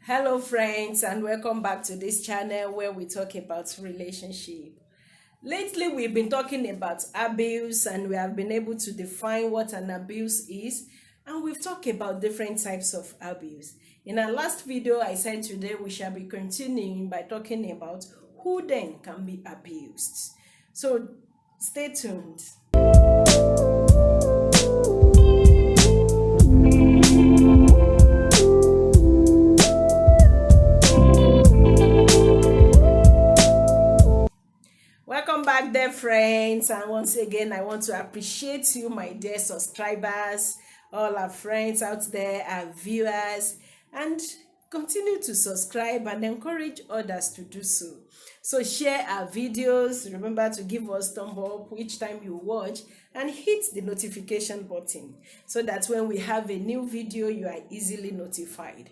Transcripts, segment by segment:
Hello friends, and welcome back to this channel where we talk about relationship. Lately we've been talking about abuse, and we have been able to define what an abuse is, and we've talked about different types of abuse. In our last video, I said today we shall be continuing by talking about who then can be abused. So stay tuned. Welcome back there friends, and once again I want to appreciate you, my dear subscribers, all our friends out there, our viewers, and continue to subscribe and encourage others to do so. So share our videos, remember to give us thumb up each time you watch, and hit the notification button so that when we have a new video you are easily notified.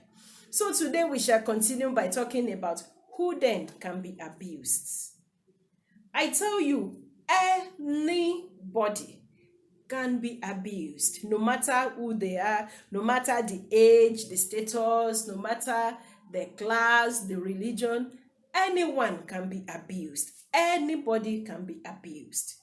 So today we shall continue by talking about who then can be abused. I tell you, anybody can be abused, no matter who they are, no matter the age, the status, no matter the class, the religion. Anyone can be abused. Anybody can be abused.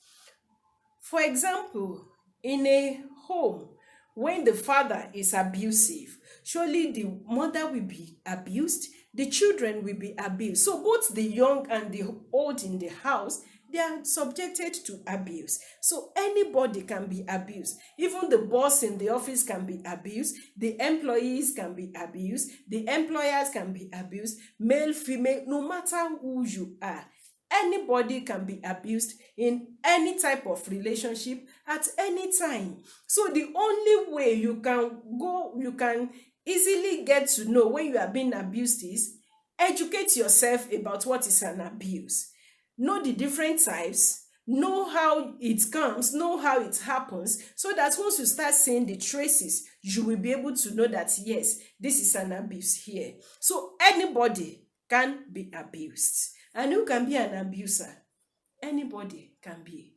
For example, in a home, when the father is abusive, surely the mother will be abused, the children will be abused. So both the young and the old in the house, they are subjected to abuse. So anybody can be abused. Even the boss in the office can be abused. The employees can be abused. The employers can be abused. Male, female, no matter who you are. Anybody can be abused in any type of relationship at any time. So the only way you can easily get to know when you are being abused is educate yourself about what is an abuse. Know the different types, know how it comes, know how it happens, so that once you start seeing the traces, you will be able to know that yes, this is an abuse here. So anybody can be abused. And who can be an abuser? Anybody can be.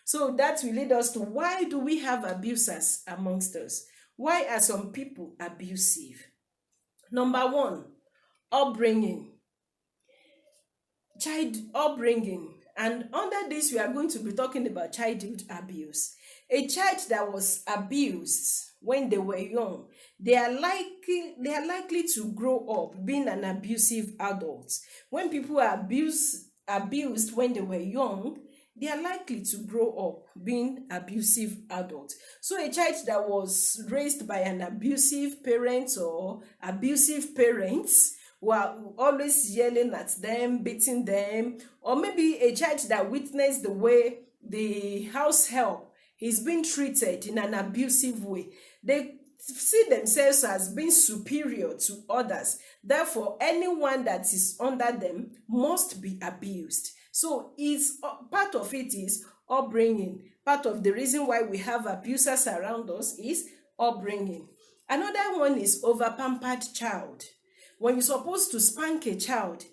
So that will lead us to, why do we have abusers amongst us? Why are some people abusive? Number one, upbringing. Child upbringing. And under this, we are going to be talking about childhood abuse. A child that was abused when they were young, they are likely to grow up being an abusive adult. When people are abused when they were young, they are likely to grow up being abusive adults. So a child that was raised by an abusive parent or abusive parents were always yelling at them, beating them, or maybe a child that witnessed the way the house help is being treated in an abusive way, they see themselves as being superior to others. Therefore, anyone that is under them must be abused. So it's part of it is upbringing. Part of the reason why we have abusers around us is upbringing. Another one is over-pampered child. When you're supposed to spank a child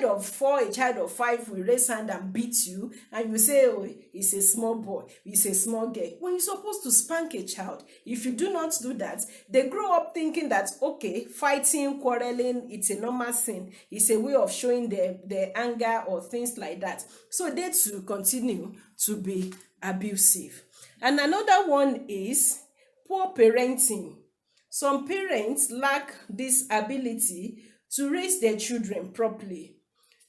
of 4, a child of 5 will raise hand and beat you, and you say, oh, he's a small boy, he's a small girl. When you're supposed to spank a child, if you do not do that, they grow up thinking that, okay, fighting, quarreling, it's a normal thing. It's a way of showing their anger or things like that. So they too continue to be abusive. And another one is poor parenting. Some parents lack this ability to raise their children properly.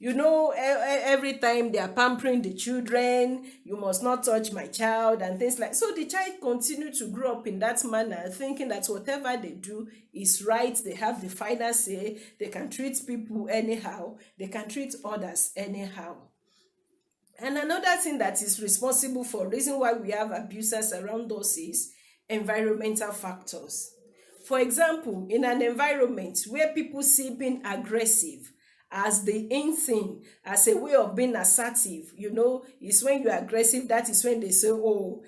Every time they are pampering the children, you must not touch my child and things like. So the child continue to grow up in that manner, thinking that whatever they do is right. They have the final say. They can treat people anyhow. They can treat others anyhow. And another thing that is responsible for reason why we have abusers around us is environmental factors. For example, in an environment where people see being aggressive as the in thing, as a way of being assertive, is when you're aggressive, that is when they say, oh,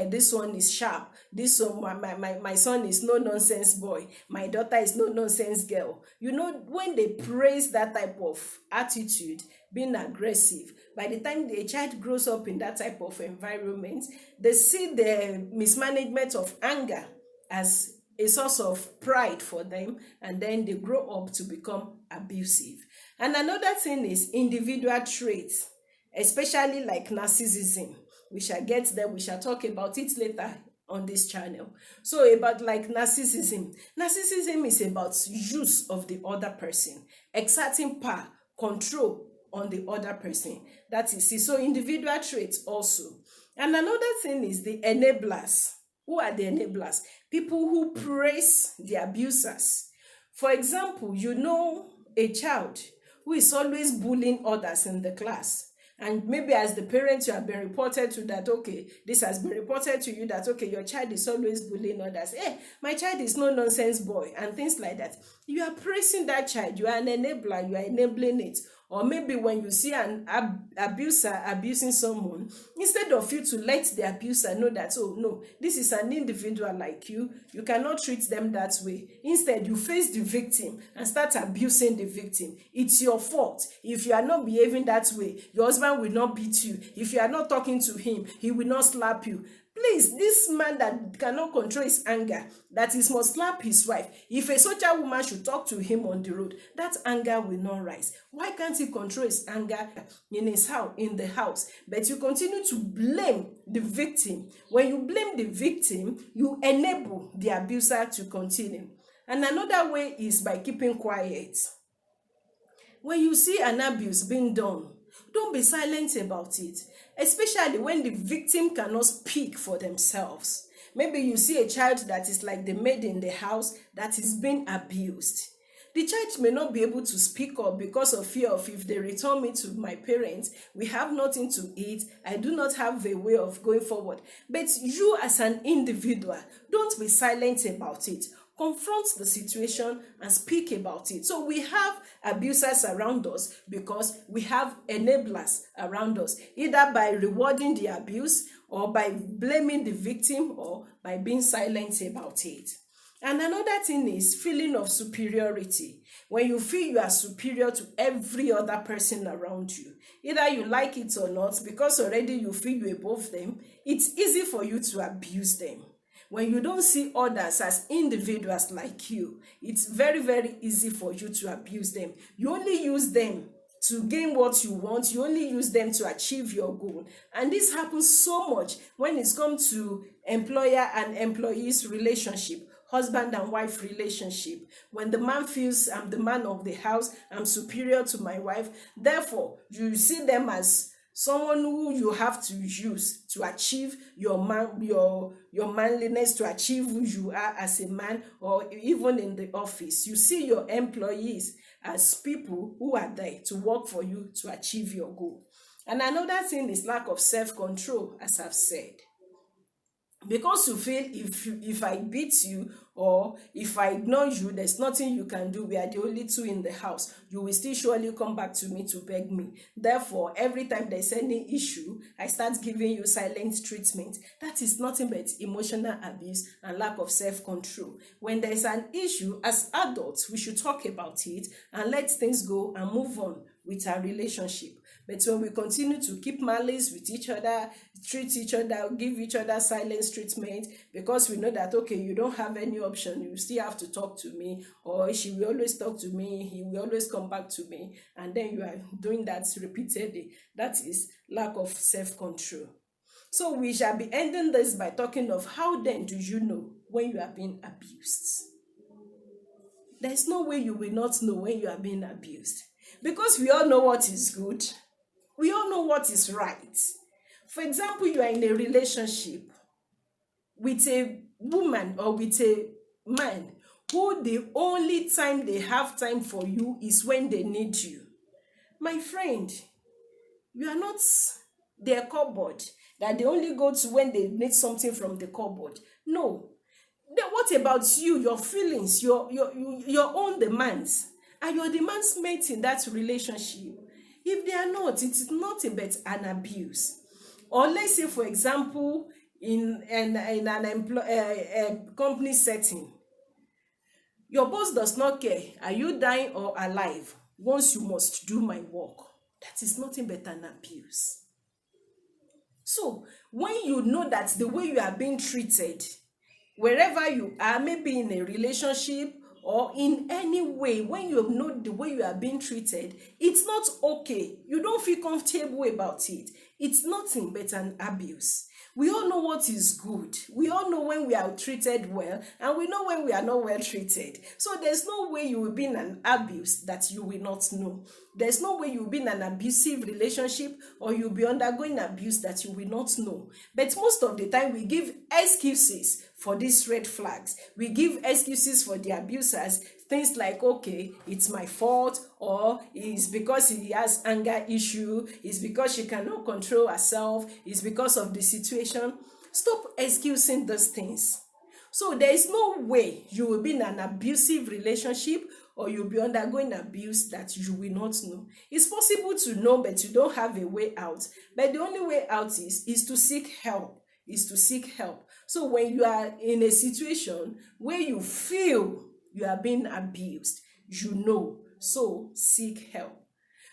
this one is sharp, this one, my son is no nonsense boy, my daughter is no nonsense girl. When they praise that type of attitude, being aggressive, by the time the child grows up in that type of environment, they see the mismanagement of anger as a source of pride for them, and then they grow up to become abusive. And another thing is individual traits, especially like narcissism. We shall get there, we shall talk about it later on this channel. So about like narcissism is about use of the other person, exerting power, control on the other person. That is it. So individual traits also. And another thing is the enablers. Who are the enablers? People who praise the abusers. For example, you know a child who is always bullying others in the class, and maybe as the parent you have been reported to that, okay, this has been reported to you that, okay, your child is always bullying others. Hey, my child is no nonsense boy, and things like that. You are praising that child. You are an enabler. You are enabling it. Or maybe when you see an abuser abusing someone, instead of you to let the abuser know that, oh no, this is an individual like you cannot treat them that way. Instead, you face the victim and start abusing the victim. It's your fault. If you are not behaving that way, your husband will not beat you. If you are not talking to him, he will not slap you. Please, this man that cannot control his anger, that he must slap his wife, if a soldier woman should talk to him on the road, that anger will not rise. Why can't he control his anger in his house, in the house? But you continue to blame the victim. When you blame the victim, you enable the abuser to continue. And another way is by keeping quiet. When you see an abuse being done, don't be silent about it, especially when the victim cannot speak for themselves. Maybe you see a child that is like the maid in the house that is being abused. The child may not be able to speak up because of fear of, if they return me to my parents, we have nothing to eat, I do not have a way of going forward. But you as an individual, don't be silent about it. Confront the situation and speak about it. So we have abusers around us because we have enablers around us, either by rewarding the abuse or by blaming the victim or by being silent about it. And another thing is feeling of superiority. When you feel you are superior to every other person around you, either you like it or not, because already you feel you're above them, it's easy for you to abuse them. When you don't see others as individuals like you, it's very, very easy for you to abuse them. You only use them to gain what you want. You only use them to achieve your goal. And this happens so much when it's come to employer and employees relationship, husband and wife relationship. When the man feels, I'm the man of the house, I'm superior to my wife, therefore you see them as someone who you have to use to achieve your manliness, to achieve who you are as a man, or even in the office. You see your employees as people who are there to work for you to achieve your goal. And another thing is lack of self-control, as I've said. Because you feel if I beat you or if I ignore you, there's nothing you can do. We are the only two in the house. You will still surely come back to me to beg me. Therefore, every time there's any issue, I start giving you silent treatment. That is nothing but emotional abuse and lack of self-control. When there's an issue, as adults, we should talk about it and let things go and move on with our relationship. But when we continue to keep malice with each other, treat each other, give each other silent treatment, because we know that, okay, you don't have any option, you still have to talk to me, or she will always talk to me, he will always come back to me, and then you are doing that repeatedly. That is lack of self-control. So we shall be ending this by talking of how then do you know when you are being abused? There's no way you will not know when you are being abused, because we all know what is good. We all know what is right. For example, you are in a relationship with a woman or with a man who the only time they have time for you is when they need you. My friend, you are not their cupboard that they only go to when they need something from the cupboard. No. Then what about you, your feelings, your own demands? Are your demands met in that relationship? If they are not, it is nothing but an abuse. Or let's say, for example, in an company setting, your boss does not care, are you dying or alive? Once you must do my work. That is nothing but an abuse. So, when you know that the way you are being treated wherever you are, maybe in a relationship or in any way, when you know the way you are being treated, it's not okay. You don't feel comfortable about it. It's nothing but an abuse. We all know what is good. We all know when we are treated well, and we know when we are not well treated. So there's no way you will be in an abuse that you will not know. There's no way you'll be in an abusive relationship or you'll be undergoing abuse that you will not know. But most of the time, we give excuses for these red flags. We give excuses for the abusers. Things like, okay, it's my fault, or it's because he has anger issue, it's because she cannot control herself, it's because of the situation. Stop excusing those things. So there is no way you will be in an abusive relationship or you'll be undergoing abuse that you will not know. It's possible to know, but you don't have a way out. But the only way out is to seek help. Is to seek help. So when you are in a situation where you feel you are being abused, you know. So seek help.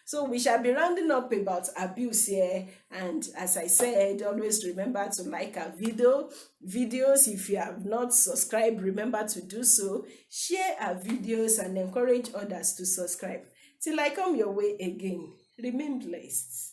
So we shall be rounding up about abuse here. And as I said, always remember to like our videos. If you have not subscribed, remember to do so. Share our videos and encourage others to subscribe. Till I come your way again, remain blessed.